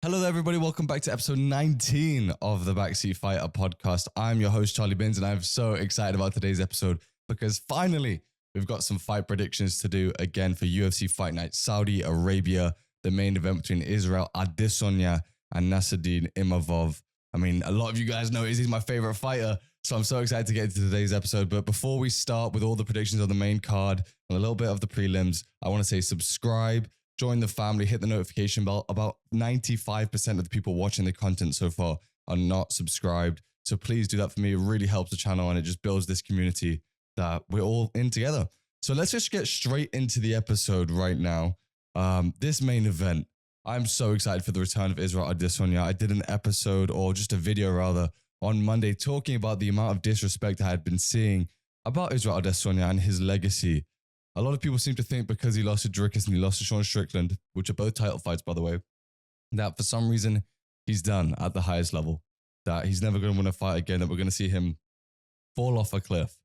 Hello there, everybody. Welcome back to episode 19 of the Backseat Fighter Podcast. I'm your host, Charlie Binns, and I'm so excited about today's episode because finally we've got some fight predictions to do again for UFC Fight Night Saudi Arabia, the main event between Israel Adesanya and Nasruddin Imavov. I mean, a lot of you guys know Izzy's my favorite fighter, so I'm so excited to get into today's episode. But before we start with all the predictions on the main card and a little bit of the prelims, I want to say subscribe, join the family, hit the notification bell. About 95% of the people watching the content so far are not subscribed. So please do that for me. It really helps the channel and it just builds this community that we're all in together. So let's just get straight into the episode right now. This main event, I'm so excited for the return of Israel Adesanya. I did an episode, or just a video rather, on Monday talking about the amount of disrespect I had been seeing about Israel Adesanya and his legacy. A lot of people seem to think because he lost to Dricus and he lost to Sean Strickland, which are both title fights, by the way, that for some reason he's done at the highest level, that he's never going to win a fight again, that we're going to see him fall off a cliff.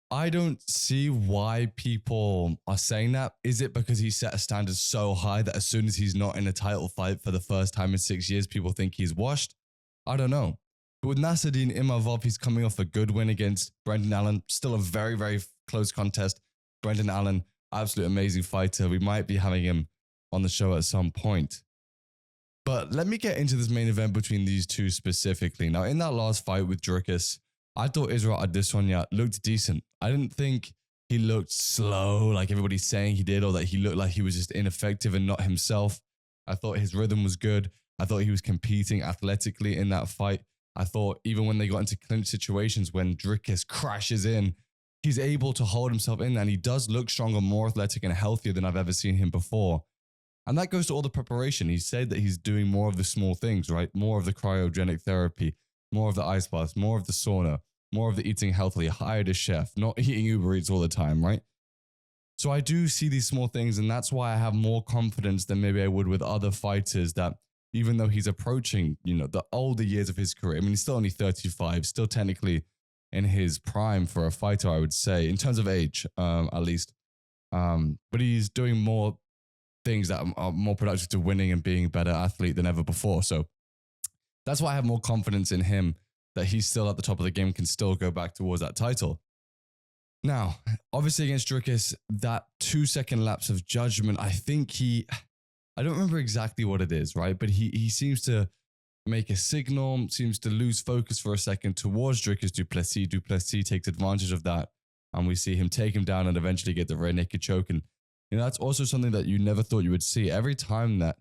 I don't see why people are saying that. Is it because he set a standard so high that as soon as he's not in a title fight for the first time in 6 years, people think he's washed? I don't know. But with Nasruddin Imavov, he's coming off a good win against Brendan Allen. Still a very, very close contest. Brendan Allen, absolute amazing fighter. We might be having him on the show at some point. But let me get into this main event between these two specifically. Now, in that last fight with Dricus, I thought Israel Adesanya looked decent. I didn't think he looked slow like everybody's saying he did, or that he looked like he was just ineffective and not himself. I thought his rhythm was good. I thought he was competing athletically in that fight. I thought even when they got into clinch situations, when Dricus crashes in, he's able to hold himself in, and he does look stronger, more athletic and healthier than I've ever seen him before. And that goes to all the preparation. He said that he's doing more of the small things, right? More of the cryogenic therapy, more of the ice baths, more of the sauna, more of the eating healthily, hired a chef, not eating Uber Eats all the time, right? So I do see these small things, and that's why I have more confidence than maybe I would with other fighters, that even though he's approaching, the older years of his career, I mean, he's still only 35, still technically in his prime for a fighter, I would say, in terms of age, at least. But he's doing more things that are more productive to winning and being a better athlete than ever before. So that's why I have more confidence in him, that he's still at the top of the game, can still go back towards that title. Now, obviously against Dricus, that 2-second lapse of judgment, I don't remember exactly what it is, right? But he seems to make a signal, seems to lose focus for a second towards Dricus Du Plessis. Du Plessis takes advantage of that, and we see him take him down and eventually get the rear naked choke. And that's also something that you never thought you would see. Every time that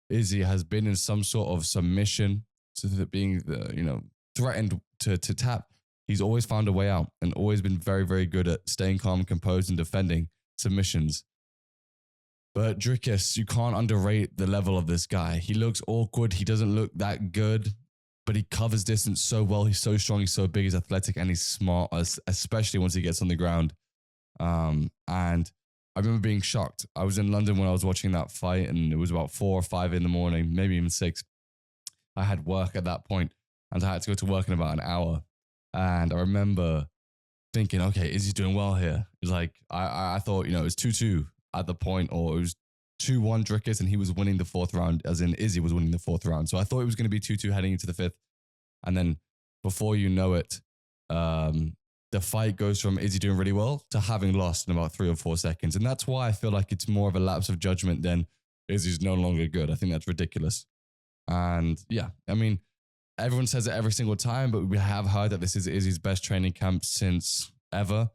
Izzy has been in some sort of submission, so that being threatened to tap, he's always found a way out and always been very, very good at staying calm, composed, and defending submissions. But Dricus, you can't underrate the level of this guy. He looks awkward. He doesn't look that good, but he covers distance so well. He's so strong. He's so big. He's athletic, and he's smart, especially once he gets on the ground. And I remember being shocked. I was in London when I was watching that fight, and it was about 4 or 5 in the morning, maybe even 6. I had work at that point, and I had to go to work in about an hour. And I remember thinking, okay, Izzy's doing well here. It was like, I thought, it was 2-2 at the point, or it was 2-1 Dricus, and he was winning the 4th round, as in Izzy was winning the 4th round. So I thought it was going to be 2-2 heading into the 5th. And then before you know it, the fight goes from Izzy doing really well to having lost in about 3 or 4 seconds. And that's why I feel like it's more of a lapse of judgment than Izzy's no longer good. I think that's ridiculous. And yeah, I mean, everyone says it every single time, but we have heard that this is Izzy's best training camp since ever.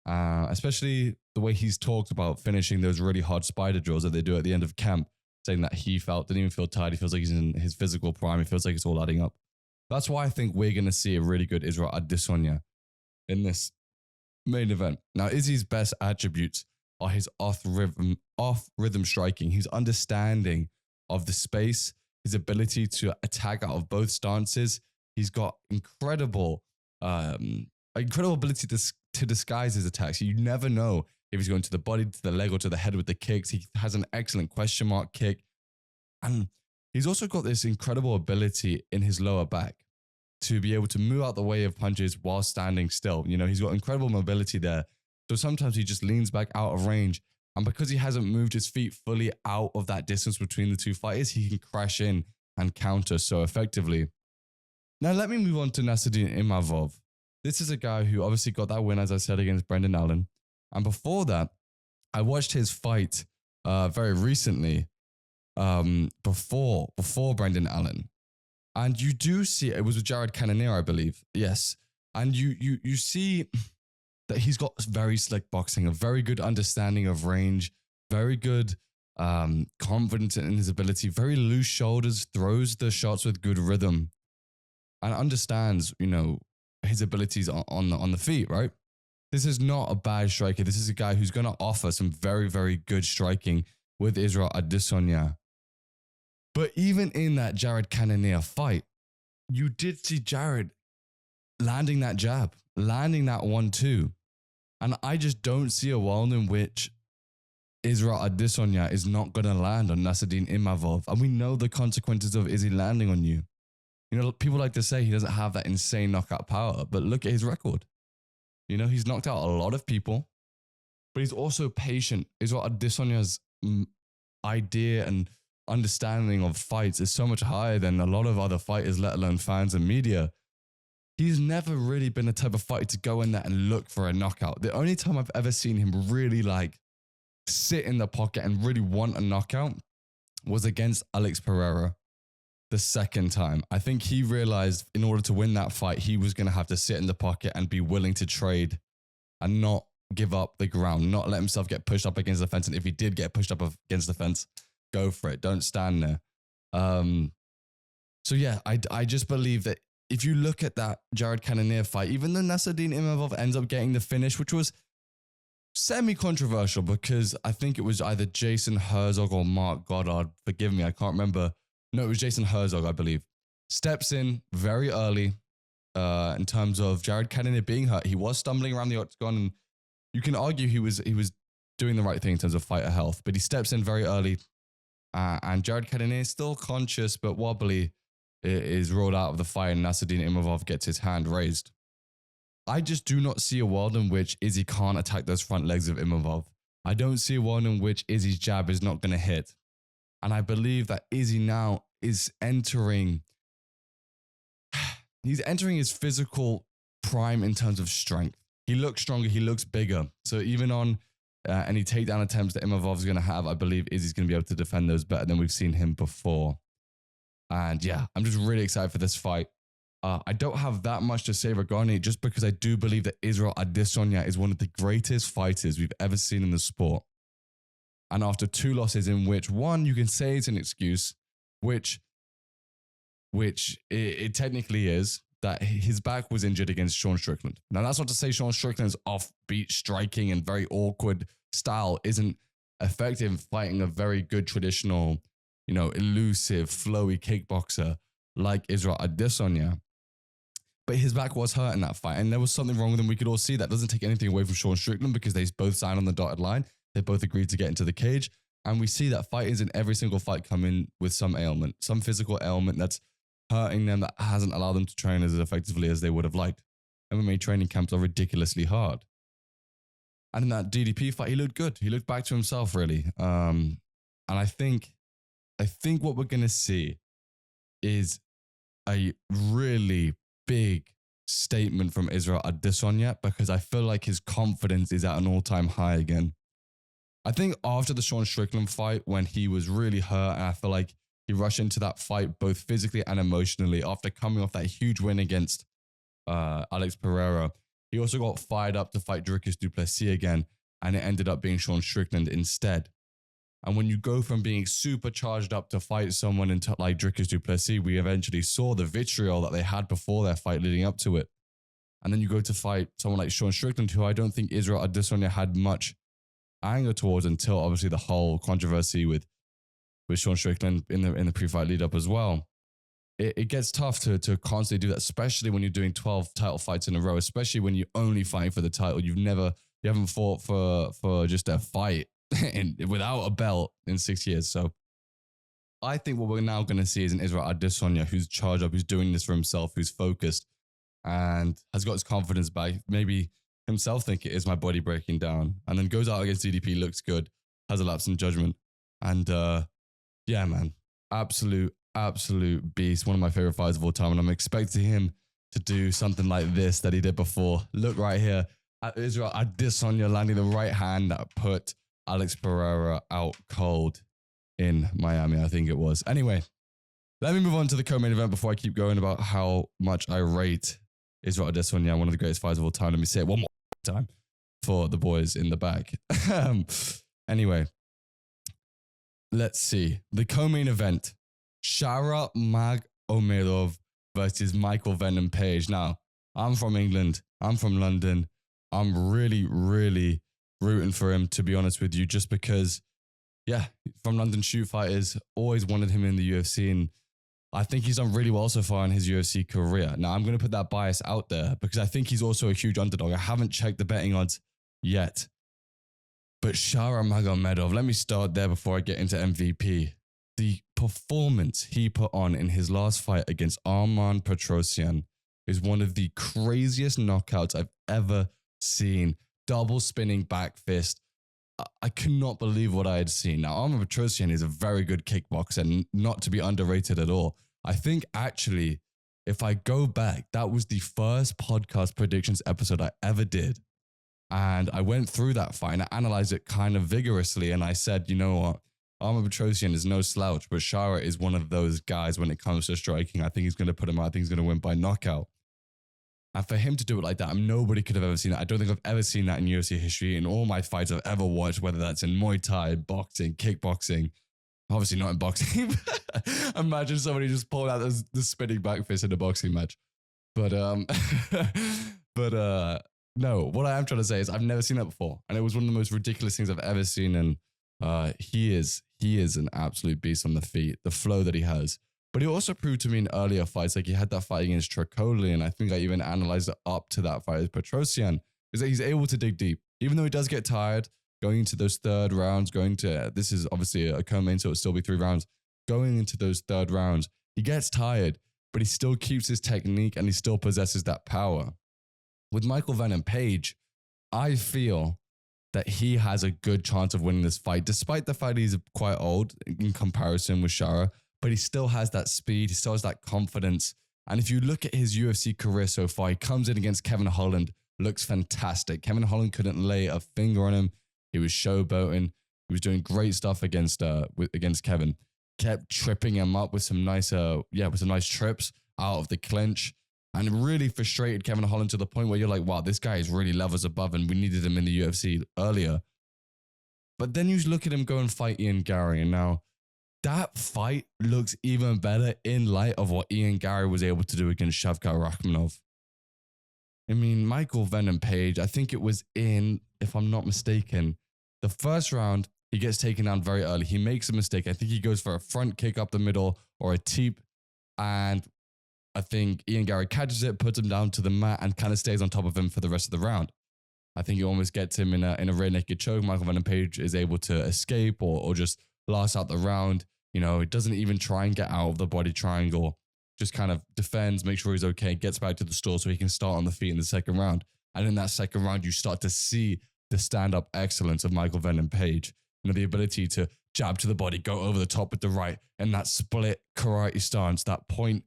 Especially the way he's talked about finishing those really hard spider drills that they do at the end of camp, saying that he didn't even feel tired. He feels like he's in his physical prime. He feels like it's all adding up. That's why I think we're going to see a really good Israel Adesanya in this main event. Now, Izzy's best attributes are his off-rhythm striking, his understanding of the space, his ability to attack out of both stances. He's got incredible ability to disguise his attacks. You never know if he's going to the body, to the leg, or to the head with the kicks. He has an excellent question mark kick. And he's also got this incredible ability in his lower back to be able to move out the way of punches while standing still. He's got incredible mobility there. So sometimes he just leans back out of range. And because he hasn't moved his feet fully out of that distance between the two fighters, he can crash in and counter so effectively. Now, let me move on to Nasruddin Imavov. This is a guy who obviously got that win, as I said, against Brendan Allen. And before that, I watched his fight very recently before Brendan Allen. And you do see, it was with Jared Cannonier, I believe. Yes. And you see that he's got very slick boxing, a very good understanding of range, very good confidence in his ability, very loose shoulders, throws the shots with good rhythm, and understands, his abilities on the feet, right? This is not a bad striker. This is a guy who's going to offer some very, very good striking with Israel Adesanya. But even in that Jared Cannonier fight, you did see Jared landing that jab, landing that 1-2. And I just don't see a world in which Israel Adesanya is not going to land on Nasruddin Imavov. And we know the consequences of Izzy landing on you. People like to say he doesn't have that insane knockout power, but look at his record. He's knocked out a lot of people, but he's also patient. Israel Adesanya's idea and understanding of fights is so much higher than a lot of other fighters, let alone fans and media. He's never really been the type of fighter to go in there and look for a knockout. The only time I've ever seen him really sit in the pocket and really want a knockout was against Alex Pereira. The second time, I think he realized in order to win that fight, he was going to have to sit in the pocket and be willing to trade and not give up the ground, not let himself get pushed up against the fence. And if he did get pushed up against the fence, go for it. Don't stand there. So yeah, I just believe that if you look at that Jared Cannonier fight, even though Nasruddin Imavov ends up getting the finish, which was semi-controversial because I think it was either Jason Herzog or Mark Goddard. Forgive me, I can't remember. No, it was Jason Herzog, I believe. Steps in very early in terms of Jared Cannonier being hurt. He was stumbling around the octagon, and you can argue he was doing the right thing in terms of fighter health, but he steps in very early, and Jared Cannonier is still conscious but wobbly, is rolled out of the fight, and Nasruddin Imavov gets his hand raised. I just do not see a world in which Izzy can't attack those front legs of Imavov. I don't see a world in which Izzy's jab is not going to hit. And I believe that Izzy now is entering his physical prime in terms of strength. He looks stronger, he looks bigger. So even on any takedown attempts that Imavov's going to have, I believe Izzy's going to be able to defend those better than we've seen him before. And yeah, I'm just really excited for this fight. I don't have that much to say regarding it, just because I do believe that Israel Adesanya is one of the greatest fighters we've ever seen in the sport. And after 2 losses in which one, you can say it's an excuse, which it technically is, that his back was injured against Sean Strickland. Now, that's not to say Sean Strickland's offbeat striking and very awkward style isn't effective in fighting a very good traditional, elusive, flowy kickboxer like Israel Adesanya. But his back was hurt in that fight, and there was something wrong with him. We could all see that. Doesn't take anything away from Sean Strickland because they both signed on the dotted line. They both agreed to get into the cage. And we see that fighters in every single fight come in with some ailment, some physical ailment that's hurting them, that hasn't allowed them to train as effectively as they would have liked. MMA training camps are ridiculously hard. And in that DDP fight, he looked good. He looked back to himself, really. And I think what we're going to see is a really big statement from Israel Adesanya, because I feel like his confidence is at an all-time high again. I think after the Sean Strickland fight, when he was really hurt, and I feel like he rushed into that fight both physically and emotionally after coming off that huge win against Alex Pereira, he also got fired up to fight Dricus du Plessis again, and it ended up being Sean Strickland instead. And when you go from being super charged up to fight someone like Dricus du Plessis, we eventually saw the vitriol that they had before their fight leading up to it. And then you go to fight someone like Sean Strickland, who I don't think Israel Adesanya had much anger towards until obviously the whole controversy with Sean Strickland in the pre-fight lead up as well. It gets tough to constantly do that, especially when you're doing 12 title fights in a row, especially when you're only fighting for the title. You haven't fought for just a fight without a belt in 6 years. So I think what we're now going to see is an Israel Adesanya who's charged up, who's doing this for himself, who's focused and has got his confidence back. Maybe himself think it is my body breaking down, and then goes out against DDP, looks good, has a lapse in judgment. And yeah, man, absolute absolute beast, one of my favorite fighters of all time, and I'm expecting him to do something like this that he did before. Look right here at Israel Adesanya landing the right hand that put Alex Pereira out cold in Miami, I think it was. Anyway, let me move on to the co-main event before I keep going about how much I rate Israel Adesanya, one of the greatest fighters of all time. Let me say it one more time for the boys in the back. Anyway, let's see. The co-main event, Shara Nurmagemedov versus Michael Venom Page. Now, I'm from England. I'm from London. I'm really, really rooting for him, to be honest with you, just because, yeah, from London shoot fighters, always wanted him in the UFC, and I think he's done really well so far in his UFC career. Now, I'm going to put that bias out there because I think he's also a huge underdog. I haven't checked the betting odds yet. But Shara Nurmagemedov, let me start there before I get into MVP. The performance he put on in his last fight against Arman Peterson is one of the craziest knockouts I've ever seen. Double spinning back fist. I could not believe what I had seen. Now, Arman Peterson is a very good kickboxer and not to be underrated at all. I think actually, if I go back, that was the first podcast predictions episode I ever did. And I went through that fight and I analyzed it kind of vigorously. And I said, you know what? Arman Peterson is no slouch, but Shara is one of those guys when it comes to striking. I think he's going to put him out. I think he's going to win by knockout. And for him to do it like that, nobody could have ever seen that. I don't think I've ever seen that in UFC history. In all my fights I've ever watched, whether that's in Muay Thai, boxing, kickboxing, obviously not in boxing. Imagine somebody just pulled out the spinning back fist in a boxing match. But no, what I am trying to say is I've never seen that before. And it was one of the most ridiculous things I've ever seen. And he is an absolute beast on the feet, the flow that he has. But he also proved to me in earlier fights, like he had that fight against Tricoli, and I think I even analyzed it up to that fight with Petrosyan, is that he's able to dig deep. Even though he does get tired, going into those third rounds, this is obviously a co-main, so it'll still be 3 rounds. Going into those third rounds, he gets tired, but he still keeps his technique and he still possesses that power. With Michael Venom Page, I feel that he has a good chance of winning this fight, despite the fact he's quite old in comparison with Shara. But he still has that speed. He still has that confidence. And if you look at his UFC career so far, he comes in against Kevin Holland, looks fantastic. Kevin Holland couldn't lay a finger on him. He was showboating. He was doing great stuff against Kevin. Kept tripping him up with some nice trips out of the clinch, and really frustrated Kevin Holland to the point where you're like, wow, this guy is really levels above, and we needed him in the UFC earlier. But then you look at him go and fight Ian Gary, and now that fight looks even better in light of what Ian Gary was able to do against Shavkat Rakhmonov. I mean, Michael Venom Page, I think it was in, if I'm not mistaken, the first round, he gets taken down very early. He makes a mistake. I think he goes for a front kick up the middle or a teep, and I think Ian Gary catches it, puts him down to the mat, and kind of stays on top of him for the rest of the round. I think he almost gets him in a rear naked choke. Michael Venom Page is able to escape or just last out the round. You know, he doesn't even try and get out of the body triangle, just kind of defends, makes sure he's okay, gets back to the store so he can start on the feet in the second round. And in that second round, you start to see the stand-up excellence of Michael Venom Page. You know, the ability to jab to the body, go over the top with the right, and that split karate stance, that point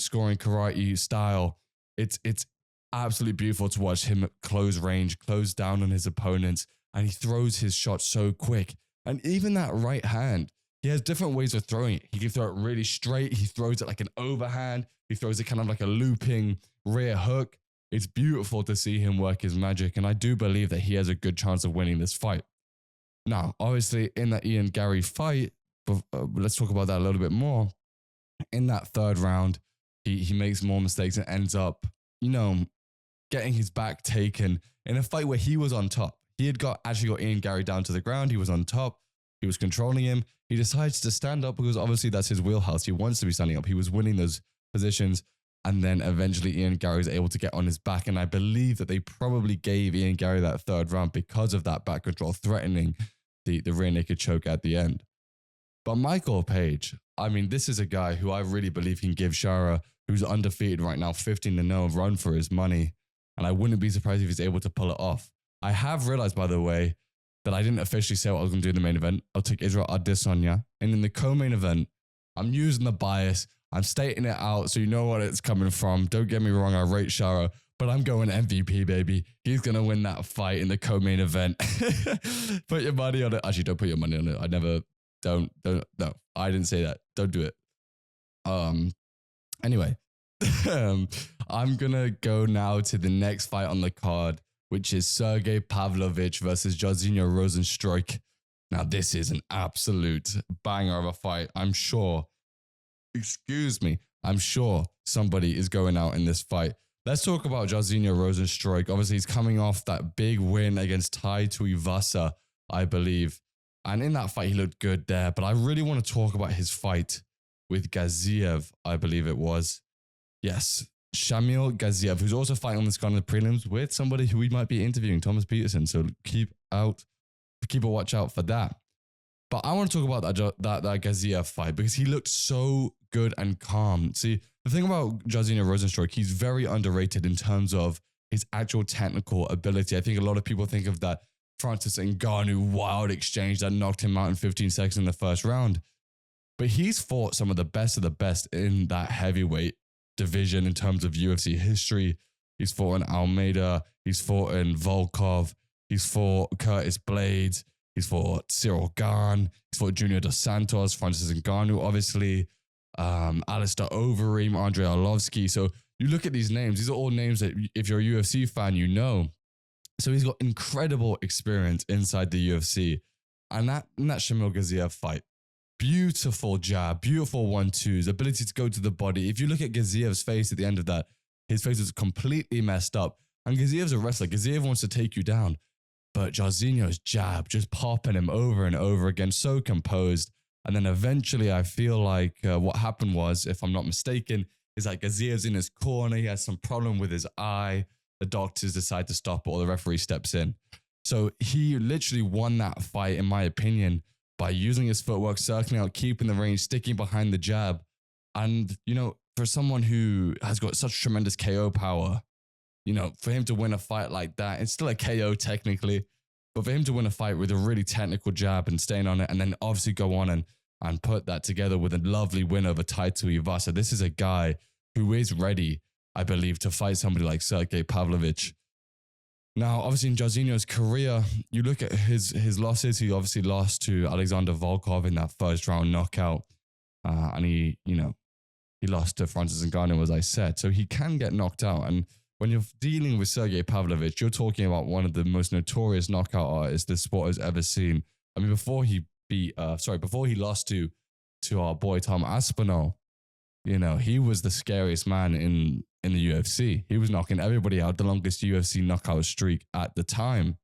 scoring karate style. It's absolutely beautiful to watch him close range, close down on his opponents, and he throws his shots so quick. And even that right hand, he has different ways of throwing it. He can throw it really straight. He throws it like an overhand. He throws it kind of like a looping rear hook. It's beautiful to see him work his magic. And I do believe that he has a good chance of winning this fight. Now, obviously, in that Ian Gary fight, let's talk about that a little bit more. In that third round, he makes more mistakes and ends up, getting his back taken in a fight where he was on top. He had actually got Ian Gary down to the ground. He was on top. He was controlling him. He decides to stand up because obviously that's his wheelhouse. He wants to be standing up. He was winning those positions. And then eventually Ian Gary is able to get on his back. And I believe that they probably gave Ian Gary that third round because of that back control, threatening the rear naked choke at the end. But Michael Page, I mean, this is a guy who I really believe can give Shara, who's undefeated right now, 15-0, a run for his money. And I wouldn't be surprised if he's able to pull it off. I have realized, by the way, that I didn't officially say what I was going to do in the main event. I'll take Israel Adesanya. And in the co-main event, I'm using the bias. I'm stating it out so you know what it's coming from. Don't get me wrong, I rate Shara, but I'm going MVP, baby. He's going to win that fight in the co-main event. Put your money on it. Actually, don't put your money on it. I never, no, I didn't say that. Don't do it. Anyway, I'm going to go now to the next fight on the card, which is Sergey Pavlovich versus Jarzinho Rosenstruik. Now, this is an absolute banger of a fight. I'm sure somebody is going out in this fight. Let's talk about Jarzinho Rosenstruik. Obviously, he's coming off that big win against Tai Tuivasa, I believe. And in that fight, he looked good there. But I really want to talk about his fight with Gaziev, I believe it was. Yes, Shamil Gaziev, who's also fighting on this card in the prelims with somebody who we might be interviewing, Thomas Peterson. So keep a watch out for that. But I want to talk about that Gaziev fight because he looked so good and calm. See, the thing about Jarzinho Rosenstruik, he's very underrated in terms of his actual technical ability. I think a lot of people think of that Francis Ngannou wild exchange that knocked him out in 15 seconds in the first round. But he's fought some of the best in that heavyweight division in terms of UFC history. He's fought in Almeida. He's fought in Volkov. He's fought Curtis Blades. He's fought Cyril Gane. He's fought Junior Dos Santos, Francis Ngannou, obviously, Alistair Overeem, Andrei Arlovsky. So you look at these names. These are all names that if you're a UFC fan, you know. So he's got incredible experience inside the UFC. And that Shamil Gaziev fight, beautiful jab, beautiful 1-2s, ability to go to the body. If you look at Gaziev's face at the end of that, his face is completely messed up. And Gaziev's a wrestler. Gaziev wants to take you down. But Jarzinho's jab, just popping him over and over again, so composed. And then eventually I feel like what happened was, if I'm not mistaken, is that Gaziev's in his corner. He has some problem with his eye. The doctors decide to stop it or the referee steps in. So he literally won that fight, in my opinion, by using his footwork, circling out, keeping the range, sticking behind the jab. And, you know, for someone who has got such tremendous KO power, you know, for him to win a fight like that, it's still a KO technically, but for him to win a fight with a really technical jab and staying on it, and then obviously go on and put that together with a lovely win over Tai Tuivasa. This is a guy who is ready, I believe, to fight somebody like Sergey Pavlovich. Now, obviously in Jarzinho's career, you look at his losses. He obviously lost to Alexander Volkov in that first round knockout. And he lost to Francis Ngannou, as I said. So he can get knocked out. And when you're dealing with Sergey Pavlovich, you're talking about one of the most notorious knockout artists this sport has ever seen. I mean, before he lost to our boy Tom Aspinall, you know, he was the scariest man in the UFC. He was knocking everybody out, the longest UFC knockout streak at the time.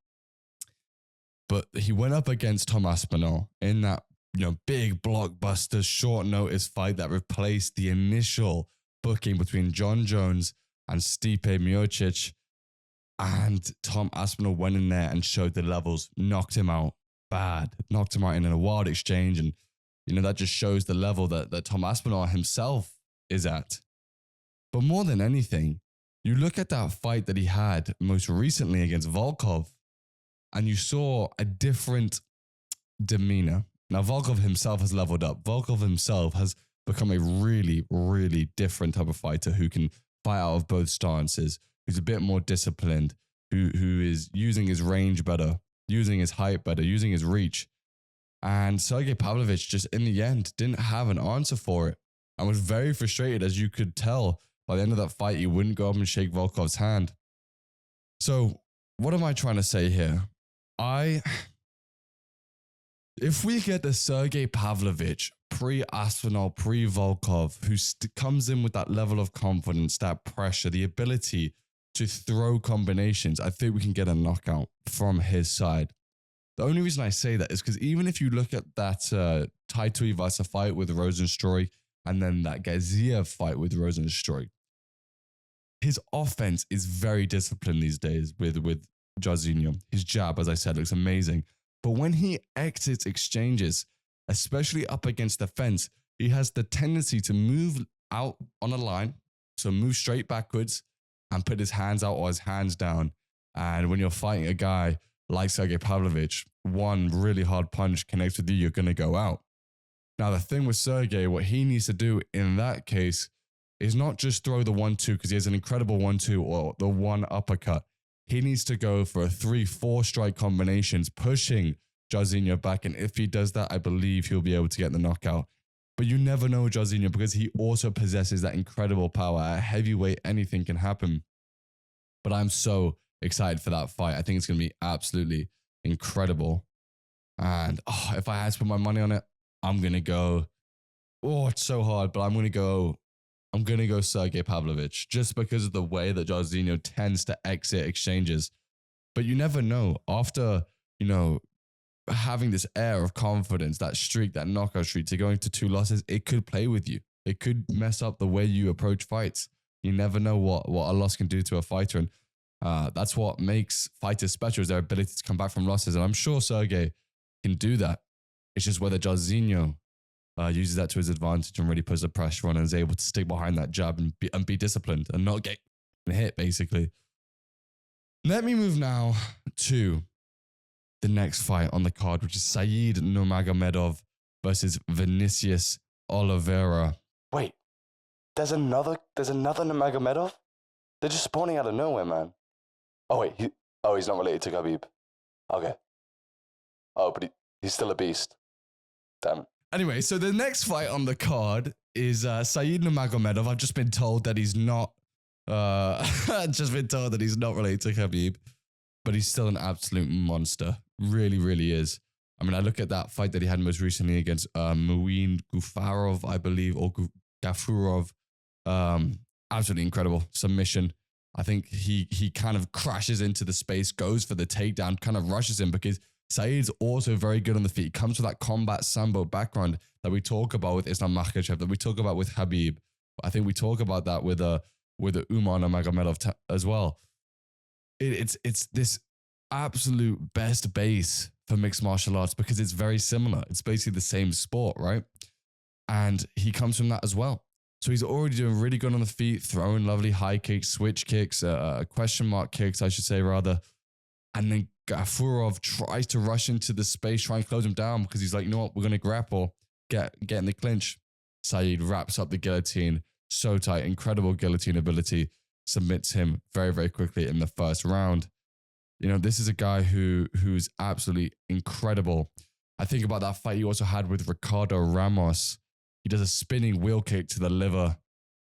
But he went up against Tom Aspinall in that, you know, big blockbuster short notice fight that replaced the initial booking between John Jones and Stipe Miocic. And Tom Aspinall went in there and showed the levels, knocked him out bad, knocked him out in a wild exchange. And, you know, that just shows the level that Tom Aspinall himself is at. But more than anything, you look at that fight that he had most recently against Volkov, and you saw a different demeanor. Now, Volkov himself has leveled up. Volkov himself has become a really, really different type of fighter who can fight out of both stances, who's a bit more disciplined, who is using his range better, using his height better, using his reach. And Sergey Pavlovich just in the end didn't have an answer for it and was very frustrated, as you could tell. By the end of that fight, he wouldn't go up and shake Volkov's hand. So what am I trying to say here? If we get the Sergey Pavlovich pre-Aspinall, pre-Volkov, who comes in with that level of confidence, that pressure, the ability to throw combinations, I think we can get a knockout from his side. The only reason I say that is because even if you look at that Tai Tuivasa fight with Rosenstruik and then that Gaziev fight with Rosenstruik, his offense is very disciplined these days with Jarzinho. His jab, as I said, looks amazing. But when he exits exchanges, especially up against the fence, he has the tendency to move out on a line, so move straight backwards and put his hands out or his hands down. And when you're fighting a guy like Sergey Pavlovich, one really hard punch connects with you, you're going to go out. Now, the thing with Sergey, what he needs to do in that case is not just throw the 1-2 because he has an incredible 1-2 or the one uppercut. He needs to go for a 3-4 strike combinations, pushing Jarzinho back. And if he does that, I believe he'll be able to get the knockout. But you never know Jarzinho because he also possesses that incredible power. At heavyweight, anything can happen. But I'm so excited for that fight. I think it's going to be absolutely incredible. And if I had to put my money on it, I'm going to go, it's so hard, but I'm going to go Sergey Pavlovich just because of the way that Jarzinho tends to exit exchanges. But you never know. After, having this air of confidence, that streak, that knockout streak, to going to 2 losses, it could play with you. It could mess up the way you approach fights. You never know what a loss can do to a fighter. And that's what makes fighters special, is their ability to come back from losses. And I'm sure Sergey can do that. It's just whether Jarzinho uses that to his advantage and really puts the pressure on and is able to stick behind that jab and be disciplined and not get hit, basically. Let me move now to the next fight on the card, which is Said Nurmagemedov versus Vinicius Oliveira. Wait, there's another Nurmagomedov? They're just spawning out of nowhere, man. Oh wait, he's not related to Khabib. Okay. Oh, but he's still a beast. Damn. Anyway, so the next fight on the card is Said Nurmagomedov. I've just been told that he's not. Related to Khabib, but he's still an absolute monster. Really, really is. I mean, I look at that fight that he had most recently against Muin Gufarov, I believe, or Gafurov. Absolutely incredible submission. I think he kind of crashes into the space, goes for the takedown, kind of rushes him because Said's also very good on the feet. He comes with that combat sambo background that we talk about with Islam Makhachev, that we talk about with Khabib. I think we talk about that with Umar Nurmagomedov as well. It's this absolute best base for mixed martial arts because it's very similar. It's basically the same sport, right? And he comes from that as well. So he's already doing really good on the feet, throwing lovely high kicks, switch kicks, question mark kicks, I should say rather. And then Gafurov tries to rush into the space, try and close him down because he's like, you know what, we're going to grapple, get in the clinch. Said wraps up the guillotine so tight, incredible guillotine ability, submits him very, very quickly in the first round. This is a guy who's absolutely incredible. I think about that fight he also had with Ricardo Ramos. He does a spinning wheel kick to the liver,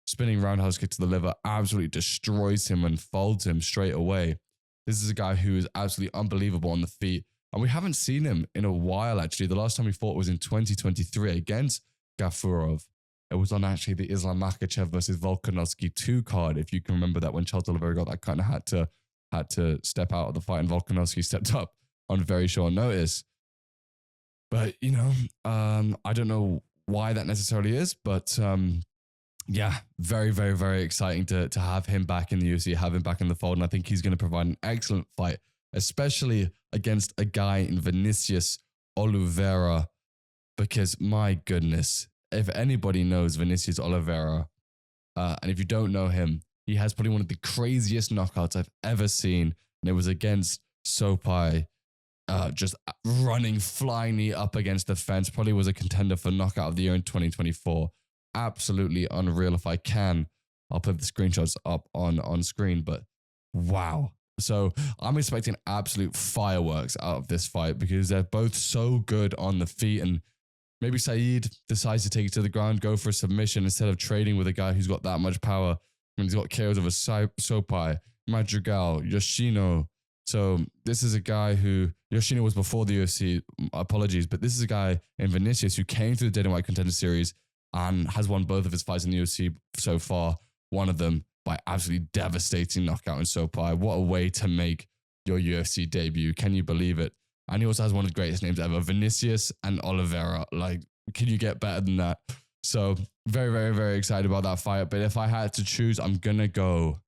spinning roundhouse kick to the liver, absolutely destroys him and folds him straight away. This is a guy who is absolutely unbelievable on the feet. And we haven't seen him in a while, actually. The last time we fought was in 2023 against Gafurov. It was on actually the Islam Makhachev versus Volkanovski 2 card, if you can remember that, when Charles Oliveira got that cut and had to step out of the fight and Volkanovski stepped up on very short notice. But, I don't know why that necessarily is, but very, very, very exciting to have him back in the UFC, have him back in the fold. And I think he's going to provide an excellent fight, especially against a guy in Vinicius Oliveira, because my goodness, if anybody knows Vinicius Oliveira, and if you don't know him, he has probably one of the craziest knockouts I've ever seen. And it was against Sopai, just running, flying knee up against the fence. Probably was a contender for knockout of the year in 2024. Absolutely unreal. If I can, I'll put the screenshots up on screen, but wow. So I'm expecting absolute fireworks out of this fight because they're both so good on the feet. And maybe Said decides to take it to the ground, go for a submission instead of trading with a guy who's got that much power. When he's got KOs over Sopai, Madrigal, Yoshino. So this is a guy who, Yoshino was before the UFC, apologies, but this is a guy in Vinicius who came through the Dana White Contender Series and has won both of his fights in the UFC so far. One of them by absolutely devastating knockout in Sopai. What a way to make your UFC debut. Can you believe it? And he also has one of the greatest names ever, Vinicius and Oliveira. Like, can you get better than that? So very, very, very excited about that fight. But if I had to choose, I'm going to go.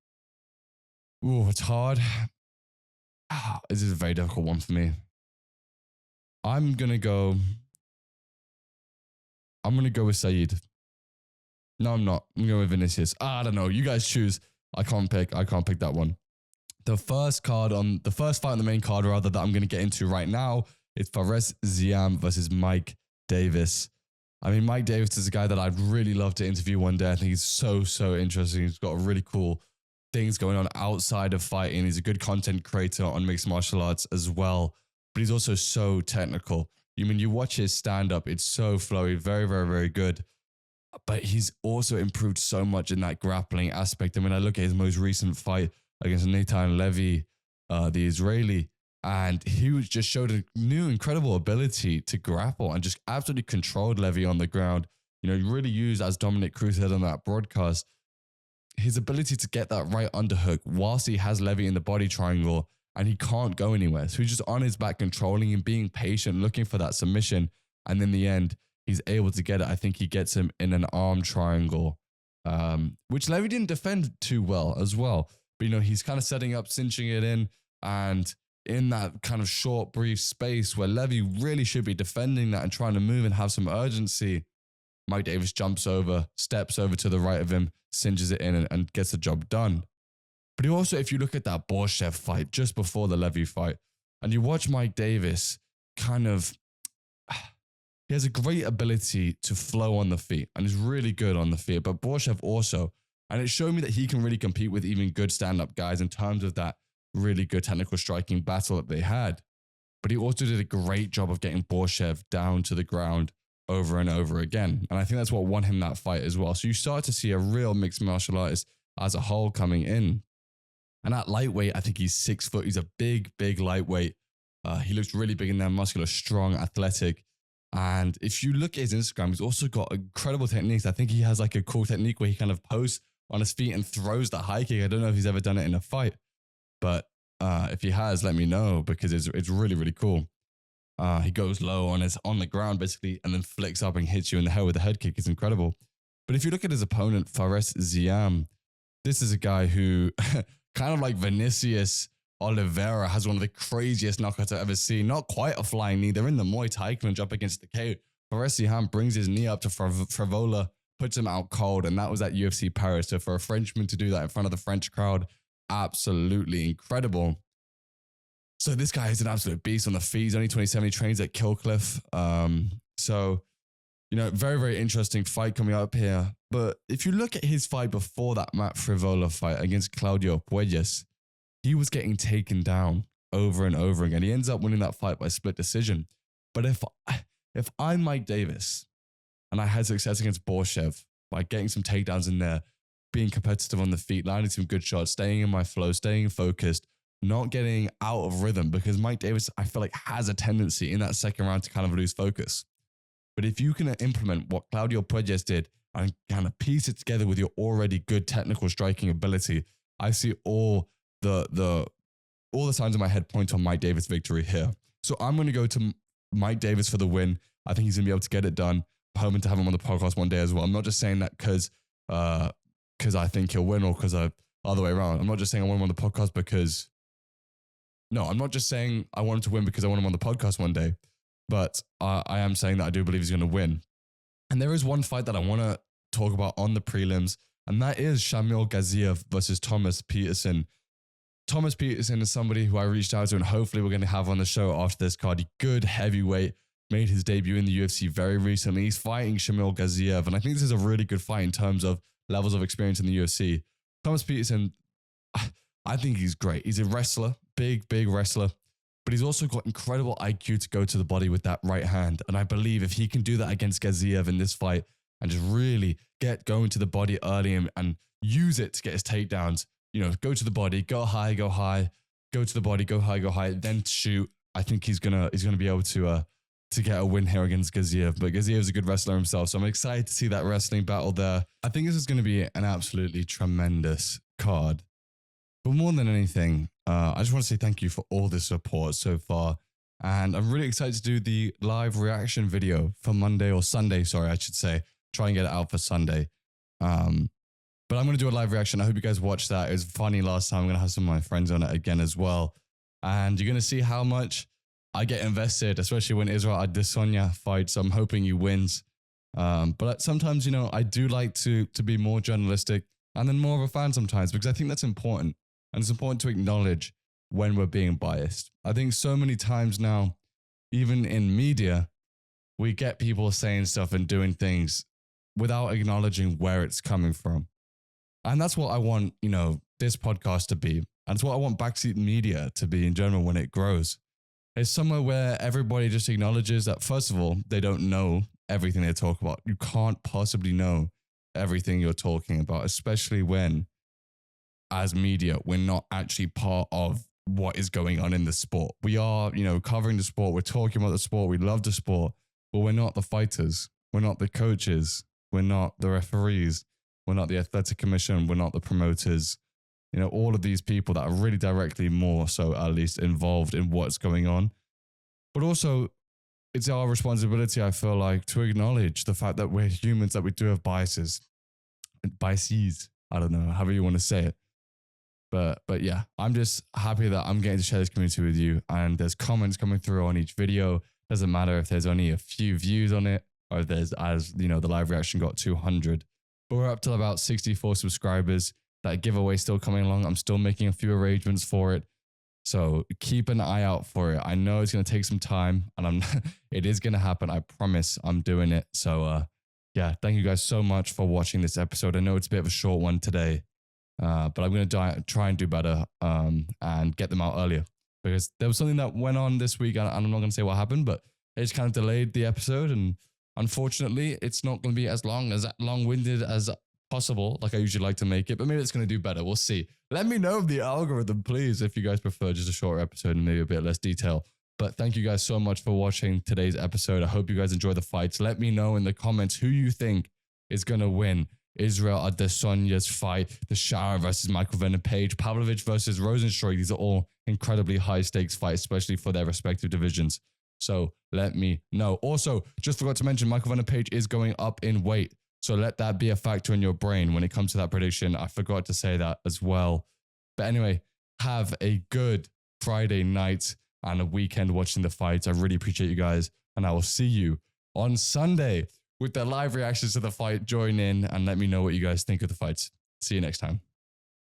Ooh, it's hard. This is a very difficult one for me. I'm going to go with Said. No, I'm not. I'm going with Vinicius. I don't know. You guys choose. I can't pick that one. The first fight on the main card, rather, that I'm going to get into right now, it's Fares Ziam versus Mike Davis. I mean, Mike Davis is a guy that I'd really love to interview one day. I think he's so interesting. He's got really cool things going on outside of fighting. He's a good content creator on mixed martial arts as well, but he's also so technical. You watch his stand-up, it's so flowy, very good. But he's also improved so much in that grappling aspect. I mean, I look at his most recent fight against Nathan Levy, the Israeli, and he just showed a new incredible ability to grapple and just absolutely controlled Levy on the ground. He really used, as Dominic Cruz said on that broadcast, his ability to get that right underhook whilst he has Levy in the body triangle and he can't go anywhere. So he's just on his back, controlling him, being patient, looking for that submission. And in the end, he's able to get it. I think he gets him in an arm triangle, which Levy didn't defend too well as well. But, he's kind of setting up, cinching it in. And in that kind of short, brief space where Levy really should be defending that and trying to move and have some urgency, Mike Davis jumps over, steps over to the right of him, cinches it in and gets the job done. But he also, if you look at that Borshev fight just before the Levy fight, and you watch Mike Davis he has a great ability to flow on the feet and is really good on the feet, but Borshev also, and it showed me that he can really compete with even good stand-up guys in terms of that really good technical striking battle that they had. But he also did a great job of getting Borshev down to the ground over and over again. And I think that's what won him that fight as well. So you start to see a real mixed martial artist as a whole coming in. And at lightweight, I think he's 6 foot. He's a big lightweight. He looks really big in there, muscular, strong, athletic. And if you look at his Instagram, he's also got incredible techniques. I think he has like a cool technique where he kind of posts on his feet and throws that high kick. I don't know if he's ever done it in a fight, but if he has, let me know, because it's really cool. He goes low on the ground basically, and then flicks up and hits you in the head with a head kick. It's incredible. But if you look at his opponent, Fares Ziam, this is a guy who kind of like Vinicius Oliveira has one of the craziest knockouts I've ever seen. Not quite a flying knee. They're in the Muay Thai clinch up against the cage. Fares Ziam brings his knee up to Frivola, puts him out cold, and that was at UFC Paris. So for a Frenchman to do that in front of the French crowd, absolutely incredible. So this guy is an absolute beast on the feet. He's only 27. He trains at Killcliff. Very interesting fight coming up here. But if you look at his fight before that Matt Frivola fight against Claudio Puelles, he was getting taken down over and over again. He ends up winning that fight by split decision. But if I'm Mike Davis and I had success against Borshev by getting some takedowns in there, being competitive on the feet, landing some good shots, staying in my flow, staying focused, not getting out of rhythm, because Mike Davis, I feel like, has a tendency in that second round to kind of lose focus. But if you can implement what Claudio Puelles did and kind of piece it together with your already good technical striking ability, I see all the signs in my head point on Mike Davis' victory here. So I'm going to go to Mike Davis for the win. I think he's going to be able to get it done. I'm hoping to have him on the podcast one day as well. I'm not just saying that because I think he'll win or because other way around. I'm not just saying I want him on the podcast because... No, I'm not just saying I want him to win because I want him on the podcast one day. But I am saying that I do believe he's going to win. And there is one fight that I want to talk about on the prelims, and that is Shamil Gaziev versus Thomas Peterson. Thomas Peterson is somebody who I reached out to, and hopefully we're going to have on the show after this card. Good heavyweight, made his debut in the UFC very recently. He's fighting Shamil Gaziev, and I think this is a really good fight in terms of levels of experience in the UFC. Thomas Peterson, I think he's great. He's a wrestler, big wrestler, but he's also got incredible IQ to go to the body with that right hand. And I believe if he can do that against Gaziev in this fight and just really get going to the body early and use it to get his takedowns, go to the body, go high, go to the body, go high, then shoot. I think he's gonna be able to get a win here against Gaziev. But Gaziev's a good wrestler himself, so I'm excited to see that wrestling battle there. I think this is going to be an absolutely tremendous card. But more than anything, I just want to say thank you for all the support so far. And I'm really excited to do the live reaction video for Monday or Sunday, sorry, I should say. Try and get it out for Sunday. But I'm going to do a live reaction. I hope you guys watched that. It was funny last time. I'm going to have some of my friends on it again as well. And you're going to see how much I get invested, especially when Israel Adesanya fights. I'm hoping he wins. But sometimes, I do like to be more journalistic and then more of a fan sometimes, because I think that's important. And it's important to acknowledge when we're being biased. I think so many times now, even in media, we get people saying stuff and doing things without acknowledging where it's coming from. And that's what I want, this podcast to be. And it's what I want Backseat Media to be in general when it grows. It's somewhere where everybody just acknowledges that, first of all, they don't know everything they talk about. You can't possibly know everything you're talking about, especially when, as media, we're not actually part of what is going on in the sport. We are, covering the sport. We're talking about the sport. We love the sport, but we're not the fighters. We're not the coaches. We're not the referees. We're not the athletic commission. We're not the promoters. All of these people that are really directly, more so at least, involved in what's going on. But also, it's our responsibility, I feel like, to acknowledge the fact that we're humans, that we do have biases. Biases. I don't know, however you want to say it. But yeah, I'm just happy that I'm getting to share this community with you. And there's comments coming through on each video. Doesn't matter if there's only a few views on it, or if there's, the live reaction got 200. But we're up to about 64 subscribers. That giveaway still coming along. I'm still making a few arrangements for it. So keep an eye out for it. I know it's going to take some time, and it is going to happen. I promise I'm doing it. So yeah, thank you guys so much for watching this episode. I know it's a bit of a short one today, but I'm going to try and do better and get them out earlier, because there was something that went on this week, and I'm not going to say what happened, but it just kind of delayed the episode. And unfortunately, it's not going to be as long-winded as possible, like I usually like to make it, but maybe it's going to do better. We'll see. Let me know the algorithm, please, if you guys prefer just a shorter episode and maybe a bit less detail. But thank you guys so much for watching today's episode. I hope you guys enjoy the fights. Let me know in the comments who you think is going to win. Israel Adesanya's fight, the Shara versus Michael Venom Page, Pavlovich versus Rosenstruik. These are all incredibly high stakes fights, especially for their respective divisions. So let me know. Also, just forgot to mention, Michael Venom Page is going up in weight. So let that be a factor in your brain when it comes to that prediction. I forgot to say that as well. But anyway, have a good Friday night and a weekend watching the fights. I really appreciate you guys. And I will see you on Sunday with the live reactions to the fight. Join in and let me know what you guys think of the fights. See you next time.